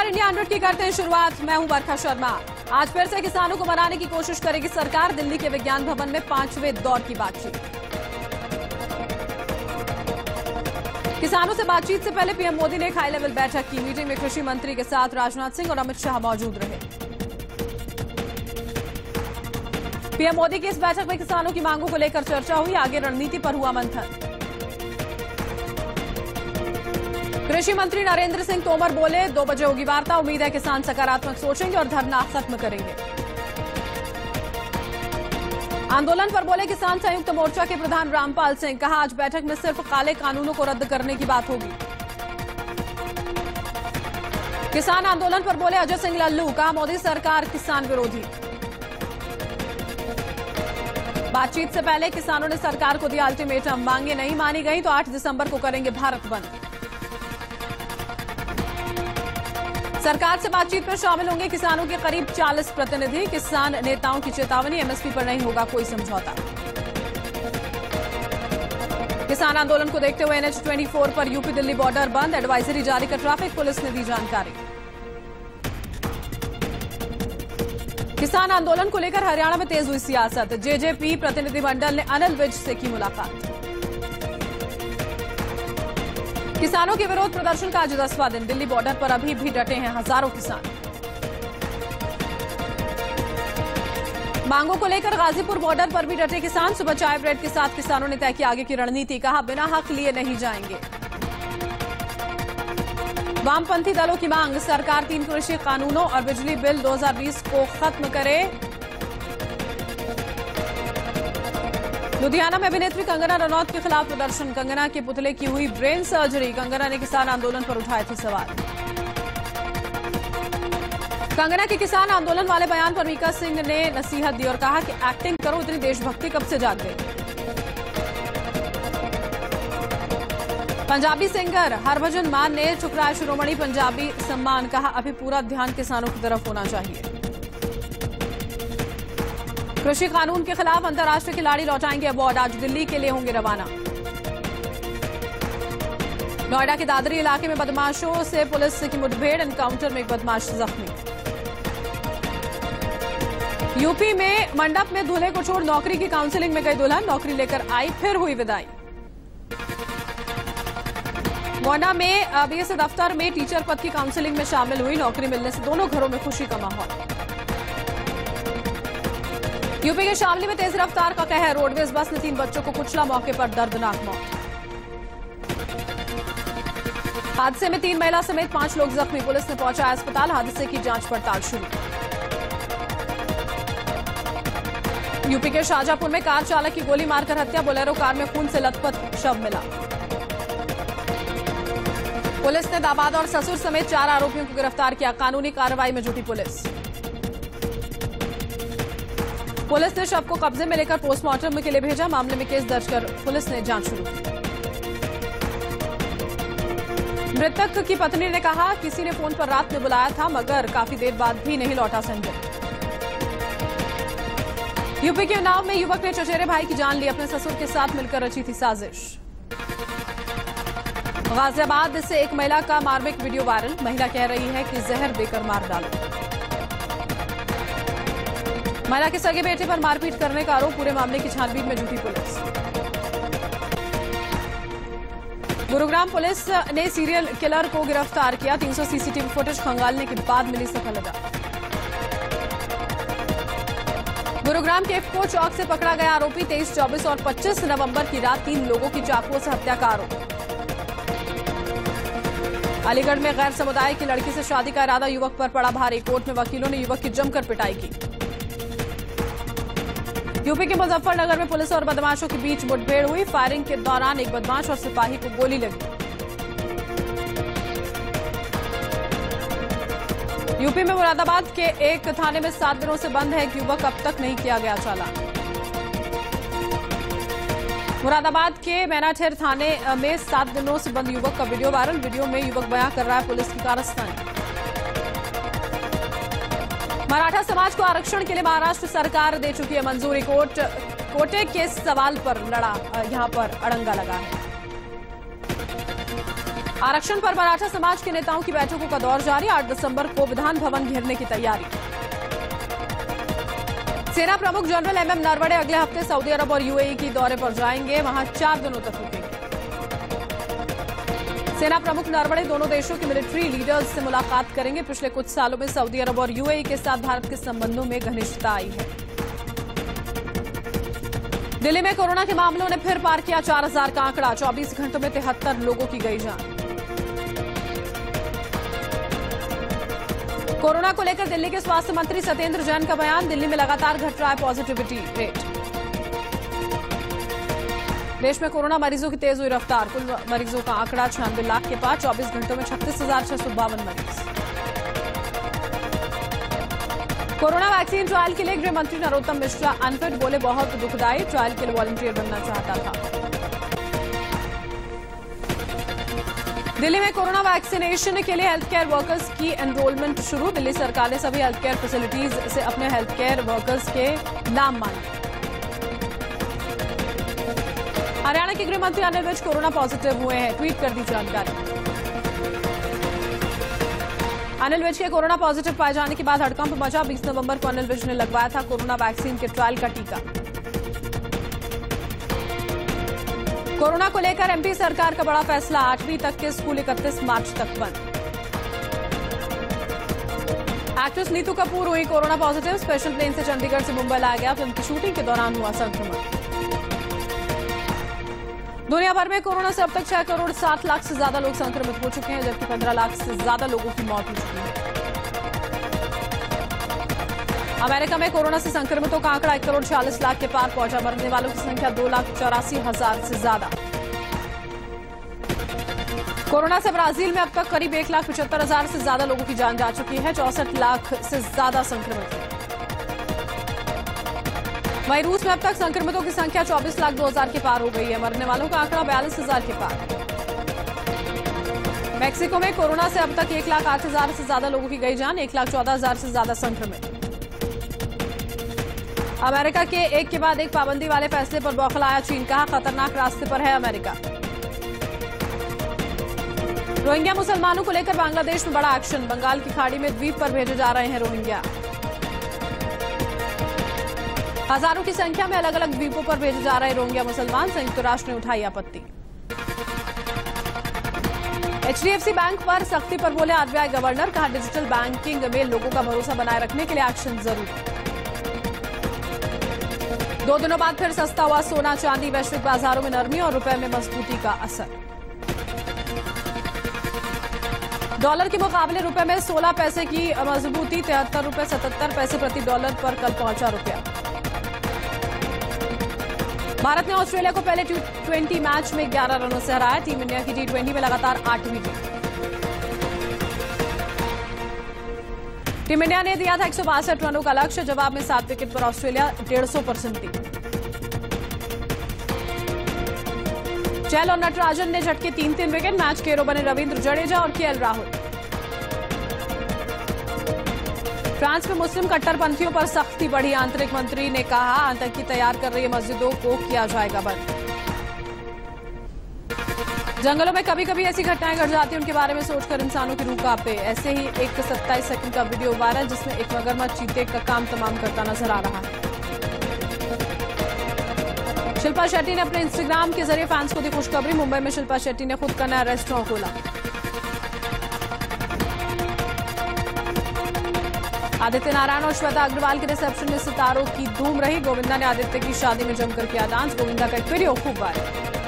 सरकार इंडिया 100 की करते हैं शुरुआत। मैं हूं बरखा शर्मा। आज फिर से किसानों को मनाने की कोशिश करेगी सरकार। दिल्ली के विज्ञान भवन में 5वें दौर की बातचीत। किसानों से बातचीत से पहले पीएम मोदी ने एक हाई लेवल बैठक की। मीटिंग में कृषि मंत्री के साथ राजनाथ सिंह और अमित शाह मौजूद रहे। पीएम मोदी की इस बैठक में किसानों की मांगों को लेकर चर्चा हुई। आगे रणनीति पर हुआ मंथन। कृषि मंत्री नरेंद्र सिंह तोमर बोले, 2 बजे होगी वार्ता। उम्मीद है किसान सकारात्मक सोचेंगे और धरना खत्म करेंगे। आंदोलन पर बोले किसान संयुक्त मोर्चा के प्रधान रामपाल सिंह। कहा, आज बैठक में सिर्फ काले कानूनों को रद्द करने की बात होगी। किसान आंदोलन पर बोले अजय सिंह लल्लू। कहा, मोदी सरकार किसान विरोधी। बातचीत से पहले किसानों ने सरकार को दिया अल्टीमेटम। मांगे नहीं मानी गई तो 8 दिसंबर को करेंगे भारत बंद। सरकार से बातचीत में शामिल होंगे किसानों के करीब 40 प्रतिनिधि। किसान नेताओं की चेतावनी, एमएसपी पर नहीं होगा कोई समझौता। किसान आंदोलन को देखते हुए NH 24 पर यूपी दिल्ली बॉर्डर बंद। एडवाइजरी जारी कर ट्रैफिक पुलिस ने दी जानकारी। किसान आंदोलन को लेकर हरियाणा में तेज हुई सियासत। जेजेपी प्रतिनिधिमंडल ने अनिल विज से की मुलाकात। किसानों के विरोध प्रदर्शन का आज 10वां दिन। दिल्ली बॉर्डर पर अभी भी डटे हैं हजारों किसान। मांगों को लेकर गाजीपुर बॉर्डर पर भी डटे किसान। सुबह चाय ब्रेड के साथ किसानों ने तय की आगे की रणनीति। कहा, बिना हक लिए नहीं जाएंगे। वामपंथी दलों की मांग, सरकार 3 कृषि कानूनों और बिजली बिल 2020 को खत्म करे। लुधियाना में अभिनेत्री कंगना रनौत के खिलाफ प्रदर्शन। कंगना के पुतले की हुई ब्रेन सर्जरी। कंगना ने किसान आंदोलन पर उठाए थे सवाल। कंगना के किसान आंदोलन वाले बयान पर मीका सिंह ने नसीहत दी और कहा कि एक्टिंग करो, इतनी देशभक्ति कब से जाग गई। पंजाबी सिंगर हरभजन मान ने ठुकराया शिरोमणि पंजाबी सम्मान। कहा, अभी पूरा ध्यान किसानों की तरफ होना चाहिए। कृषि कानून के खिलाफ अंतर्राष्ट्रीय खिलाड़ी लौटाएंगे अवार्ड। आज दिल्ली के लिए होंगे रवाना। नोएडा के दादरी इलाके में बदमाशों से पुलिस की मुठभेड़। एनकाउंटर में एक बदमाश जख्मी। यूपी में मंडप में दूल्हे को छोड़ नौकरी की काउंसलिंग में गई दुल्हन। नौकरी लेकर आई, फिर हुई विदाई। गोंडा में बीएस दफ्तर में टीचर पद की काउंसलिंग में शामिल हुई। नौकरी मिलने से दोनों घरों में खुशी का माहौल। यूपी के शामली में तेज रफ्तार का कहर। रोडवेज बस ने 3 बच्चों को कुचला, मौके पर दर्दनाक मौत। हादसे में 3 महिला समेत 5 लोग जख्मी। पुलिस ने पहुंचाया अस्पताल। हादसे की जांच पड़ताल शुरू। यूपी के शाहजहांपुर में कार चालक की गोली मारकर हत्या। बोलेरो कार में खून से लथपथ शव मिला। पुलिस ने दामाद और ससुर समेत 4 आरोपियों को गिरफ्तार किया। कानूनी कार्रवाई में जुटी पुलिस। पुलिस ने शव को कब्जे में लेकर पोस्टमार्टम के लिए भेजा। मामले में केस दर्ज कर पुलिस ने जांच शुरू की। मृतक की पत्नी ने कहा, किसी ने फोन पर रात में बुलाया था मगर काफी देर बाद भी नहीं लौटा संजय। यूपी के उन्नाव में युवक ने चचेरे भाई की जान ली। अपने ससुर के साथ मिलकर रची थी साजिश। गाजियाबाद से एक महिला का मारपीट वीडियो वायरल। महिला कह रही है कि जहर देकर मार डालो। महिला के सगे बेटे पर मारपीट करने का आरोप। पूरे मामले की छानबीन में जुटी पुलिस। गुरुग्राम पुलिस ने सीरियल किलर को गिरफ्तार किया। 300 सीसीटीवी फुटेज खंगालने के बाद मिली सफलता। गुरुग्राम के इफ्को चौक से पकड़ा गया आरोपी। 23, 24 और 25 नवंबर की रात 3 लोगों की चाकुओं से हत्या का आरोप। अलीगढ़ में गैर समुदाय की लड़की से शादी का इरादा युवक पर पड़ा भारी। कोर्ट में वकीलों ने युवक की जमकर पिटाई की। यूपी के मुजफ्फरनगर में पुलिस और बदमाशों के बीच मुठभेड़ हुई। फायरिंग के दौरान एक बदमाश और सिपाही को गोली लगी। यूपी में मुरादाबाद के एक थाने में 7 दिनों से बंद है एक युवक। अब तक नहीं किया गया चालान। मुरादाबाद के मैनाठेर थाने में 7 दिनों से बंद युवक का वीडियो वायरल। वीडियो में युवक बयां कर रहा है पुलिस की कारस्तानी। मराठा समाज को आरक्षण के लिए महाराष्ट्र सरकार दे चुकी है मंजूरी। कोटे के सवाल पर लड़ा, यहां पर अड़ंगा लगा है। आरक्षण पर मराठा समाज के नेताओं की बैठकों का दौर जारी। 8 दिसंबर को विधान भवन घेरने की तैयारी। सेना प्रमुख जनरल एमएम नरवणे अगले हफ्ते सऊदी अरब और यूएई की दौरे पर जाएंगे, वहां 4 दिनों तक रुकेंगे। सेना प्रमुख नरवणे दोनों देशों के मिलिट्री लीडर्स से मुलाकात करेंगे। पिछले कुछ सालों में सऊदी अरब और यूएई के साथ भारत के संबंधों में घनिष्ठता आई है। दिल्ली में कोरोना के मामलों ने फिर पार किया 4000 का आंकड़ा। 24 घंटों में 73 लोगों की गई जान। कोरोना को लेकर दिल्ली के स्वास्थ्य मंत्री सत्येंद्र जैन का बयान। दिल्ली में लगातार घट रहा है पॉजिटिविटी रेट। देश में कोरोना मरीजों की तेज हुई रफ्तार। कुल मरीजों का आंकड़ा 96 लाख के पार। 24 घंटों में 36,652 मरीज। कोरोना वैक्सीन ट्रायल के लिए गृह मंत्री नरोत्तम मिश्रा अनफिट, बोले बहुत दुखदायी, ट्रायल के लिए वॉलंटियर बनना चाहता था। दिल्ली में कोरोना वैक्सीनेशन के लिए हेल्थ केयर वर्कर्स की एनरोलमेंट शुरू। दिल्ली सरकार ने सभी हेल्थ केयर फैसिलिटीज से अपने हेल्थ केयर वर्कर्स के नाम मांगे। हरियाणा के गृह मंत्री अनिल विज कोरोना पॉजिटिव हुए हैं, ट्वीट कर दी जानकारी। अनिल विज के कोरोना पॉजिटिव पाए जाने के बाद हड़कंप मचा। 20 नवंबर को अनिल विज ने लगवाया था कोरोना वैक्सीन के ट्रायल का टीका। कोरोना को लेकर एमपी सरकार का बड़ा फैसला। 8वीं तक के स्कूल 31 मार्च तक बंद। एक्ट्रेस नीतू कपूर हुई कोरोना पॉजिटिव। स्पेशल प्लेन से चंडीगढ़ से मुंबई लाया गया। फिल्म की शूटिंग के दौरान हुआ संक्रमण। दुनिया भर में कोरोना से अब तक 6 करोड़ 7 लाख से ज्यादा लोग संक्रमित हो चुके हैं, जबकि 15 लाख से ज्यादा लोगों की मौत हो चुकी है। अमेरिका में कोरोना से संक्रमितों का आंकड़ा 1 करोड़ 46 लाख के पार पहुंचा। मरने वालों की संख्या 2,84,000 से ज्यादा। कोरोना से ब्राजील में अब तक करीब 1,75,000 से ज्यादा लोगों की जान जा चुकी है। 64 लाख से ज्यादा संक्रमित हैं। वहीं रूस में अब तक संक्रमितों की संख्या 24 लाख 2,000 के पार हो गई है। मरने वालों का आंकड़ा 42,000 के पार। मैक्सिको में कोरोना से अब तक 1,08,000 से ज्यादा लोगों की गई जान। 1,14,000 से ज्यादा संक्रमित। अमेरिका के एक के बाद एक पाबंदी वाले फैसले पर बौखलाया चीन। कहा खतरनाक रास्ते पर है अमेरिका। रोहिंग्या मुसलमानों को लेकर बांग्लादेश में बड़ा एक्शन। बंगाल की खाड़ी में द्वीप पर भेजे जा रहे हैं रोहिंग्या। हजारों की संख्या में अलग अलग द्वीपों पर भेजे जा रहे रोहिंग्या मुसलमान। संयुक्त राष्ट्र ने उठाई आपत्ति। एचडीएफसी बैंक पर सख्ती पर बोले आरबीआई गवर्नर। कहा डिजिटल बैंकिंग में लोगों का भरोसा बनाए रखने के लिए एक्शन जरूरी। 2 दिनों बाद फिर सस्ता हुआ सोना चांदी। वैश्विक बाजारों में नरमी और रुपए में मजबूती का असर। डॉलर के मुकाबले रुपए में 16 पैसे की मजबूती। 73 रुपए 77 पैसे प्रति डॉलर पर कल पहुंचा रुपया। भारत ने ऑस्ट्रेलिया को पहले T20 मैच में 11 रनों से हराया। टीम इंडिया की T20 में लगातार 8वीं जीत। टीम इंडिया ने दिया था 162 रनों का लक्ष्य। जवाब में 7 विकेट पर ऑस्ट्रेलिया 150% थी। चहल और नटराजन ने झटके 3-3 विकेट। मैच के हीरो बने रविंद्र जडेजा और केएल राहुल। फ्रांस में मुस्लिम कट्टरपंथियों पर सख्ती बढ़ी। आंतरिक मंत्री ने कहा आतंकी तैयार कर रही मस्जिदों को किया जाएगा बंद। जंगलों में कभी कभी ऐसी घटनाएं घट जाती हैं, उनके बारे में सोचकर इंसानों की रूह कांपे। ऐसे ही एक 27 सेकंड का वीडियो वायरल जिसमें एक मगरमच्छ चीते का काम तमाम करता नजर आ रहा है। शिल्पा शेट्टी ने अपने इंस्टाग्राम के जरिए फैंस को दी खुशखबरी। मुंबई में शिल्पा शेट्टी ने खुद का नया रेस्टोरेंट खोला। आदित्य नारायण और श्वेता अग्रवाल के रिसेप्शन में सितारों की धूम रही। गोविंदा ने आदित्य की शादी में जमकर किया डांस। गोविंदा का एक वीडियो खूब वायरल।